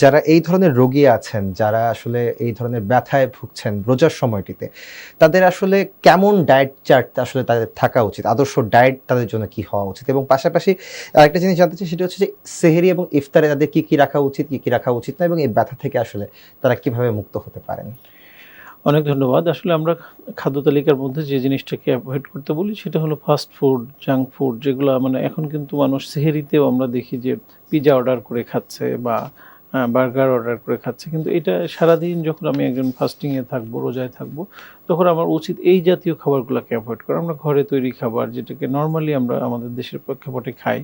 যারা এই ধরনের রোগী আছেন, যারা আসলে এই ধরনের ব্যথায় ভুগছেন রোজার সময়টিতে, তাদের আসলে কেমন ডায়েট চার্ট আসলে তাদের থাকা উচিত? আদর্শ ডায়েট তাদের জন্য কি হওয়া উচিত? এবং পাশাপাশি আরেকটা জিনিস জানতে চাই সেটা হচ্ছে যে সেহরি এবং ইফতারে তাদের কি রাখা উচিত, কি রাখা উচিত না এবং এই ব্যথা থেকে আসলে তারা কিভাবে মুক্ত হতে পারেন? অনেক ধন্যবাদ। আসলে আমরা খাদ্য তালিকার মধ্যে যে জিনিসটাকে এভয়েড করতে বলি সেটা হলো ফাস্ট ফুড, জাঙ্ক ফুড যেগুলা মানে এখন কিন্তু মানুষ সেহরিতেও আমরা দেখি যে পিজ্জা অর্ডার করে খাচ্ছে বা বার্গার অর্ডার করে খাচ্ছে। কিন্তু এটা সারাদিন যখন আমি একজন ফাস্টিং এ থাকবো, রোজায় থাকবো, তখন আমার উচিত এই জাতীয় খাবারগুলাকে এভয়েড করা। আমরা ঘরে তৈরি খাবার যেটাকে নরমালি আমরা আমাদের দেশের প্রেক্ষাপটে খাই,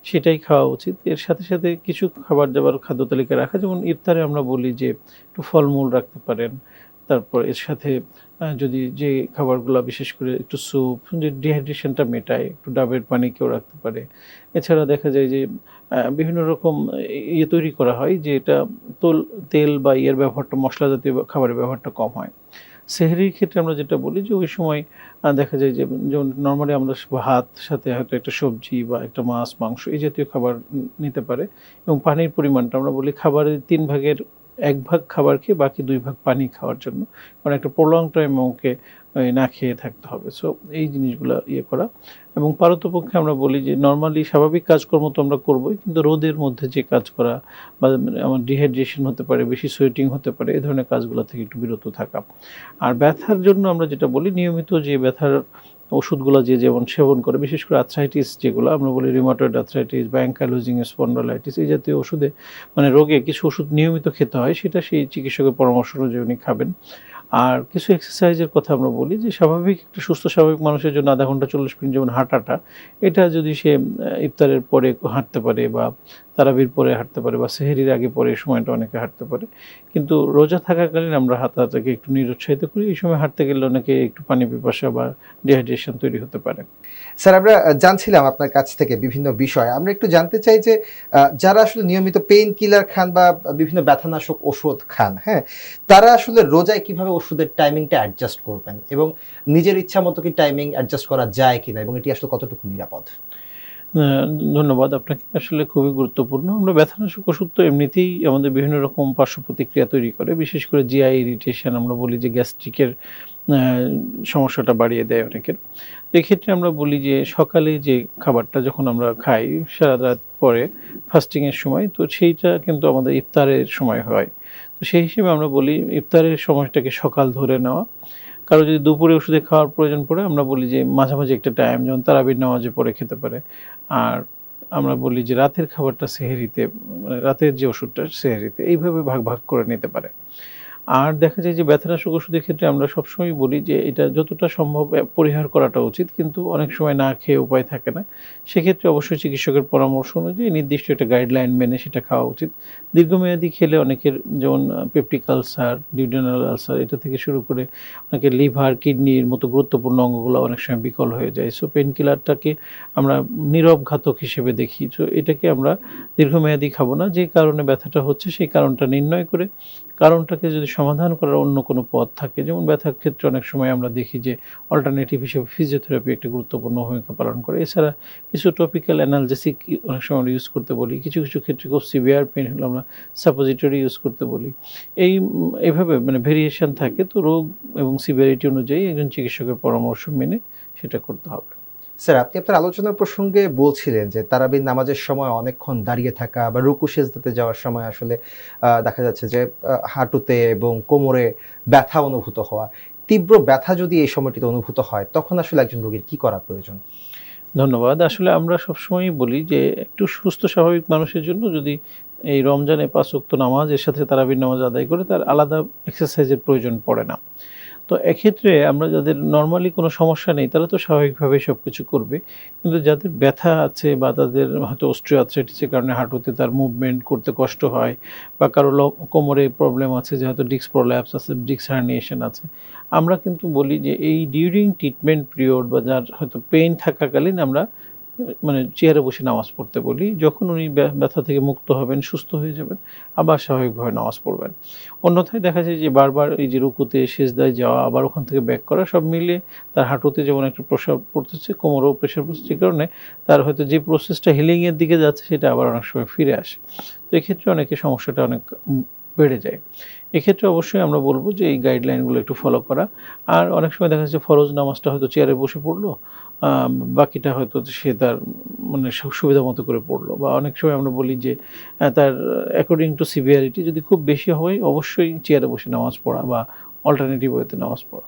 সেটাই খাওয়া উচিত। এর সাথে, সাথে কিছু খাবার-দাবার খাদ্য তালিকায় রাখা যেমন ইফতারে আমরা বলি যে একটু ফলমূল রাখতে পারেন। তারপর এর সাথে যদি যে খাবারগুলা বিশেষ করে একটু স্যুপ যে ডিহাইড্রেশনটা মেটায়, একটু ডাবের পানি কেউ রাখতে পারে। এছাড়া দেখা যায় যে বিভিন্ন রকম ইয়ে তৈরি করা হয় যে এটা তেল বা ইয়ের ব্যবহারটা মসলা জাতীয় খাবারের ব্যবহারটা কম হয়। সেহরির ক্ষেত্রে আমরা যেটা বলি যে ওই সময় দেখা যায় যে যেমন নরমালি আমরা ভাত সাথে হয়তো একটা সবজি বা একটা মাছ, মাংস এই জাতীয় খাবার নিতে পারে এবং পানির পরিমাণটা আমরা বলি খাবারের ৩ ভাগের ১ ভাগ খাবার খেয়ে বাকি ২ ভাগ পানি খাওয়ার জন্য। কারণ একটা prolong টাইম ওকে না খেয়ে থাকতে হবে। সো এই জিনিসগুলা ইয়ে করা এবং পারতপক্ষে আমরা বলি যে নরমালি স্বাভাবিক কাজকর্ম তো আমরা করবোই। কিন্তু রোদের মধ্যে যে কাজ করা বা আমার ডিহাইড্রেশন হতে পারে, বেশি সোয়েটিং হতে পারে, এ ধরনের কাজগুলা থেকে একটু বিরত থাকা। আর ব্যথার জন্য আমরা যেটা বলি নিয়মিত যে ব্যথার ওষুধগুলা যে যেমন সেবন করে বিশেষ করে আর্থ্রাইটিস যেগুলো আমরা বলি রিউমাটয়েড আর্থ্রাইটিস বা অ্যাঙ্কাইলোজিং স্পন্ডালাইটিস এই জাতীয় ওষুধে মানে রোগে কিছু ওষুধ নিয়মিত খেতে হয় সেটা সেই চিকিৎসকের পরামর্শ অনুযায়ী উনি খাবেন। আর কিছু এক্সারসাইজের কথা আমরা বলি যে স্বাভাবিক একটা সুস্থ স্বাভাবিক মানুষের জন্য ০.৫ ঘন্টা ৪০ মিনিট যেমন হাঁটাটা, এটা যদি সে ইফতারের পরে হাঁটতে পারে বা তারাবির পরে হাঁটতে পারে বা সেহরির আগে পরে এই সময়টা অনেকে হাঁটতে পারে। কিন্তু রোজা থাকাকালীন আমরা হাঁটাটাকে একটু নিরুৎসাহিত করি। এই সময় হাঁটতে গেলে অনেকে একটু পানি পিপাসা বা ডিহাইড্রেশন তৈরি হতে পারে। স্যার আমরা জানছিলাম আপনার কাছ থেকে বিভিন্ন বিষয়। আমরা একটু জানতে চাই যে যারা আসলে নিয়মিত পেইন কিলার খান বা বিভিন্ন ব্যথানাশক ওষুধ খান, হ্যাঁ? তারা আসলে রোজায় কিভাবে ওষুধের টাইমিংটা অ্যাডজাস্ট করবেন? এবং নিজের ইচ্ছা মতো কি টাইমিং অ্যাডজাস্ট করা যায় কিনা এবং এটি আসলে কতটুকু নিরাপদ? আ ধন্যবাদ আপনাকে। আসলে খুবই গুরুত্বপূর্ণ। আমরা ব্যথানাশক ওষুধ তো এমনিতেই আমাদের বিভিন্ন রকম পার্শ্ব প্রতিক্রিয়া তৈরি করে। বিশেষ করে জিআই ইরিটেশন আমরা বলি যে গ্যাস্ট্রিকের আ সমস্যাটা বাড়িয়ে দেয় অনেকের। তো এক্ষেত্রে আমরা বলি যে সকালে যে খাবারটা যখন আমরা খাই সারা রাত পরে ফাস্টিং এর সময় তো সেইটা কিন্তু আমাদের ইফতারের সময় হয়। তো সেই হিসেবে আমরা বলি ইফতারের সময়টাকে সকাল ধরে নেওয়া। কারো যদি দুপুরে ওষুধে খাওয়ার প্রয়োজন পড়ে আমরা বলি যে মাঝামাঝি একটা টাইম যেমন তারাবির নামাজের পরে খেতে পারে। আর আমরা বলি যে রাতের খাবারটা সেহরিতে মানে রাতের যে ওষুধটা সেহরিতে এইভাবে ভাগ, ভাগ করে নিতে পারে। আর দেখা যায় যে ব্যথানাশক ওষুধের ক্ষেত্রে আমরা সবসময়ই বলি যে এটা যতটা সম্ভব পরিহার করাটা উচিত। কিন্তু অনেক সময় না খেয়ে উপায় থাকে না। সেক্ষেত্রে অবশ্যই চিকিৎসকের পরামর্শ অনুযায়ী নির্দিষ্ট একটা গাইডলাইন মেনে সেটা খাওয়া উচিত। দীর্ঘমেয়াদী খেলে অনেকের যেমন পেপটিক আলসার, ডিউডেনাল আলসার এটা থেকে শুরু করে অনেকের লিভার, কিডনির মতো গুরুত্বপূর্ণ অঙ্গগুলো অনেক সময় বিকল হয়ে যায়। সো পেইন কিলারটাকে আমরা নীরব ঘাতক হিসেবে দেখি। সো এটাকে আমরা দীর্ঘমেয়াদী খাবো না। যে কারণে ব্যথাটা হচ্ছে সেই কারণটা নির্ণয় করে কারণটাকে যদি সমাধান করার অন্য কোনো পথ থাকে যেমন ব্যথার ক্ষেত্রে অনেক সময় আমরা দেখি যে অল্টারনেটিভ হিসেবে ফিজিওথেরাপি একটা গুরুত্বপূর্ণ ভূমিকা পালন করে। এছাড়া কিছু টপিক্যাল অ্যানালজেসিক অনেক সময় আমরা ইউজ করতে বলি। কিছু, কিছু ক্ষেত্রে খুব সিভিয়ার পেইন হলে আমরা সাপোজিটরি ইউজ করতে বলি। এভাবে মানে ভেরিয়েশন থাকে। তো রোগ এবং সিভিয়ারিটি অনুযায়ী একজন চিকিৎসকের পরামর্শ মেনে সেটা করতে হবে। স্যার আপনি আপনার আলোচনার প্রসঙ্গে বলছিলেন যে তারাবির নামাজের সময় অনেকক্ষণ দাঁড়িয়ে থাকা বা রুকু সেজদাতে যাওয়ার সময় আসলে দেখা যাচ্ছে যে হাঁটুতে এবং কোমরে ব্যথা অনুভূত হওয়া। তীব্র ব্যথা যদি এই সময়টিতে অনুভূত হয় তখন আসলে একজন রোগীর কি করা প্রয়োজন? ধন্যবাদ। আসলে আমরা সবসময়ই বলি যে একটু সুস্থ স্বাভাবিক মানুষের জন্য যদি এই রমজানে ৫ ওয়াক্ত নামাজ এর সাথে তারাবির নামাজ আদায় করে তার আলাদা এক্সারসাইজের প্রয়োজন পড়ে না। তো এক্ষেত্রে আমরা যাদের নরমালি কোনো সমস্যা নেই তারা তো স্বাভাবিকভাবেই সবকিছু করবে। কিন্তু যাদের ব্যথা আছে বা তাদের হয়তো অস্টিওআর্থ্রাইটিস এর কারণে হাঁটুতে তার মুভমেন্ট করতে কষ্ট হয় বা কারো কোমরে প্রবলেম আছে যে হয়তো ডিস্ক প্রোল্যাপস আছে, ডিস্ক হার্নিয়েশন আছে। আমরা কিন্তু বলি যে এই ডিউরিং ট্রিটমেন্ট পিরিয়ড বা যার হয়তো পেইন থাকাকালীন আমরা মানে চেয়ারে বসে নামাজ পড়তে বলি। যখন উনি ব্যথা থেকে মুক্ত হবেন, সুস্থ হয়ে যাবেন, আবার স্বাভাবিকভাবে নামাজ পড়বেন। অন্যথায় দেখা যায় যে বারবার এই যে রুকুতে সিজদায় যাওয়া, আবার ওখান থেকে ব্যাক করা, সব মিলিয়ে তার হাঁটুতে যেমন একটা প্রেশার পড়তেছে, কোমরেও প্রেশার পড়ছে, যে কারণে তার হয়তো যে প্রসেসটা হিলিংয়ের দিকে যাচ্ছে সেটা আবার অনেক সময় ফিরে আসে। তো এক্ষেত্রে অনেকে সমস্যাটা অনেক বেড়ে যায়। এক্ষেত্রে অবশ্যই আমরা বলব যে এই গাইডলাইনগুলো একটু ফলো করা। আর অনেক সময় দেখা যাচ্ছে ফরজ নামাজটা হয়তো চেয়ারে বসে পড়লো, আ বাকিটা হয়তো সে তার মানে সুবিধা মতো করে পড়লো, বা অনেক সময় আমরা বলি যে তার অ্যাকর্ডিং টু সিভিয়ারিটি যদি খুব বেশি হয় অবশ্যই চেয়ারে বসে নামাজ পড়া বা অল্টারনেটিভ ওয়েতে নামাজ পড়া।